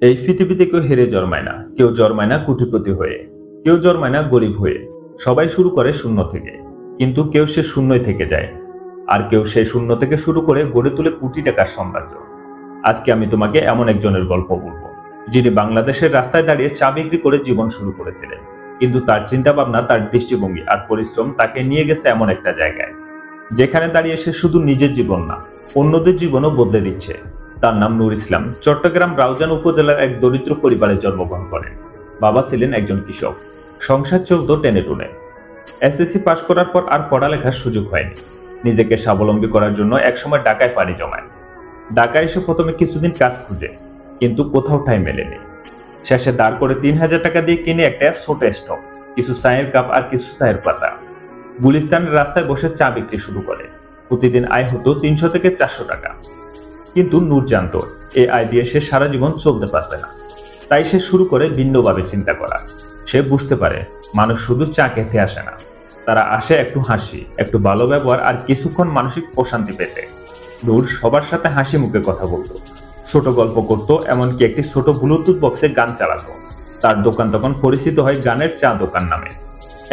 এই পৃথিবীতে কেউ হেরে জন্মায় না, কেউ জন্মায় না কোটিপতি হয়ে, কেউ জন্মায় না গরিব হয়ে। সবাই শুরু করে শূন্য থেকে, কিন্তু কেউ সে শূন্যই থেকে যায়, আর কেউ সেই শূন্য থেকে শুরু করে গড়ে তোলে কোটি টাকার সাম্রাজ্য। আজকে আমি তোমাকে এমন একজনের গল্প বলবো, যিনি বাংলাদেশের রাস্তায় দাঁড়িয়ে চা বিক্রি করে জীবন শুরু করেছিলেন, কিন্তু তার চিন্তা ভাবনা, তার দৃষ্টিভঙ্গি আর পরিশ্রম তাকে নিয়ে গেছে এমন একটা জায়গায় যেখানে দাঁড়িয়ে সে শুধু নিজের জীবন না, অন্যদের জীবনও বদলে দিচ্ছে। তার নাম নূর ইসলাম। চট্টগ্রাম রাউজান উপজেলার এক দরিদ্র পরিবারে জন্মগ্রহণ করেন। বাবা ছিলেন একজন কৃষক। সংসার চলত টেনে টুনে। এসএসসি পাশ করার পর আর পড়ালেখার সুযোগ হয়নি। নিজেকে স্বাবলম্বী করার জন্য একসময় ঢাকায় পাড়ি জমায়। ঢাকায় এসে প্রথমে কিছুদিন কাজ খুঁজে, কিন্তু কোথাও ঠাঁই মেলেনি। শেষে দাঁড় করে ৩,০০০ টাকা দিয়ে কিনে একটা ছোট স্টক, কিছু চায়ের কাপ আর কিছু চায়ের পাতা। গুলিস্তানের রাস্তায় বসে চা বিক্রি শুরু করে। প্রতিদিন আয় হতো ৩০০ থেকে ৪০০ টাকা। কিন্তু নূর জানতো এই আয় দিয়ে সে সারা জীবন চলতে পারবে না। তাই সে শুরু করে ভিন্নভাবে চিন্তা করা। সে বুঝতে পারে মানুষ শুধু চা খেতে আসে না, তারা আসে একটু হাসি, একটু ভালো ব্যবহার আর কিছুক্ষণ মানসিক প্রশান্তি পেতে। নূর সবার সাথে হাসি মুখে কথা বলতো, ছোট গল্প করতো, এমনকি একটি ছোট ব্লুটুথ বক্সে গান চালাতো। তার দোকান তখন পরিচিত হয় গানের চা দোকান নামে।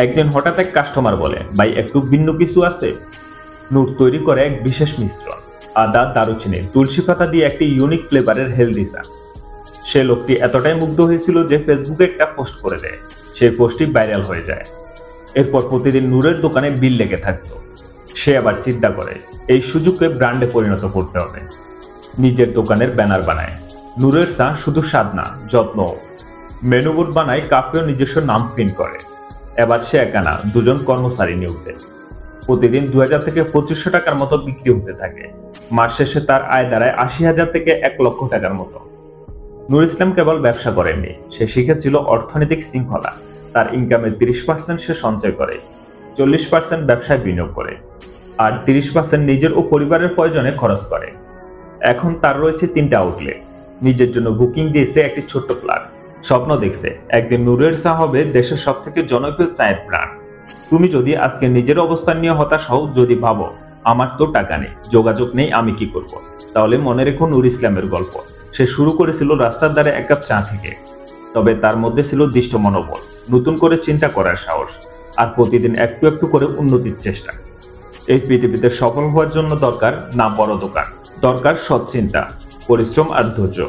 একদিন হঠাৎ এক কাস্টমার বলে, ভাই একটু ভিন্ন কিছু আছে? নূর তৈরি করে এক বিশেষ মিশ্রণ, আদা, দারুচিনি, তুলসী পাতা দিয়ে একটি ইউনিক ফ্লেভারের হেলদি চা। সে লোকটি এতটাই মুগ্ধ হয়েছিল যে ফেসবুকে একটা পোস্ট করে দেয়। সেই পোস্টটি ভাইরাল হয়ে যায়। এরপর প্রতিদিন নূরের দোকানে বিল লেগে থাকতো। সে আবার চিন্তা করে এই সুযোগকে ব্র্যান্ডে পরিণত করতে হবে। নিজের দোকানের ব্যানার বানায়। নূরের চা শুধু স্বাদ না, যত্ন। মেনুবোর্ড বানায়, কাপেও নিজস্ব নাম প্রিন্ট করে। এবার সে একা না, দুজন কর্মচারী নিয়োগ দেয়। প্রতিদিন ২০০০ থেকে ২৫০০ টাকার মতো বিক্রি হতে থাকে। মাস শেষে তার আয় দাঁড়ায় ৮০,০০০ থেকে ১,০০,০০০ টাকার মতো। নূর ইসলাম কেবল ব্যবসা করেননি, সে শিখেছিল অর্থনৈতিক শৃঙ্খলা। তার ইনকামের ৩০% সে সঞ্চয় করে, ৪০% ব্যবসায় বিনিয়োগ করে, আর ৩০% নিজের ও পরিবারের প্রয়োজনে খরচ করে। এখন তার রয়েছে ৩টা আউটলেট। নিজের জন্য বুকিং দিয়েছে একটি ছোট্ট ফ্ল্যাট। স্বপ্ন দেখছে একদিন নূরের চা হবে দেশের সব থেকে জনপ্রিয় চায়ের ব্র্যান্ড। তুমি যদি আজকে নিজের অবস্থান নিয়ে হতাশ হও, যদি ভাবো আমার তো টাকা নেই, যোগাযোগ নেই, আমি কি করব, তাহলে মনে রেখো নূর ইসলামের গল্প। সে শুরু করেছিল রাস্তার ধারে এক কাপ চা থেকে। তবে তার মধ্যে ছিল দৃঢ় মনোবল, নতুন করে চিন্তা করার সাহস, আর প্রতিদিন একটু একটু করে উন্নতির চেষ্টা। এই পৃথিবীতে সফল হওয়ার জন্য দরকার না বড় দোকান, দরকার সৎ চিন্তা, পরিশ্রম আর ধৈর্য।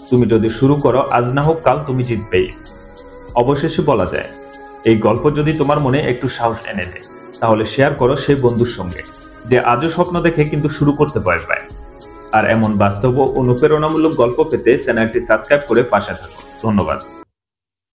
তুমি যদি শুরু করো, আজ না হোক কাল তুমি জিতবেই। অবশেষে বলা যায়, এই গল্প যদি তোমার মনে একটু সাহস এনে দেয়, তাহলে শেয়ার করো সেই বন্ধুর সঙ্গে যে আজও স্বপ্ন দেখে কিন্তু শুরু করতে ভয় পায়। আর এমন বাস্তব ও অনুপ্রেরণামূলক গল্প পেতে চ্যানেলটি সাবস্ক্রাইব করে পাশে থাকো। ধন্যবাদ।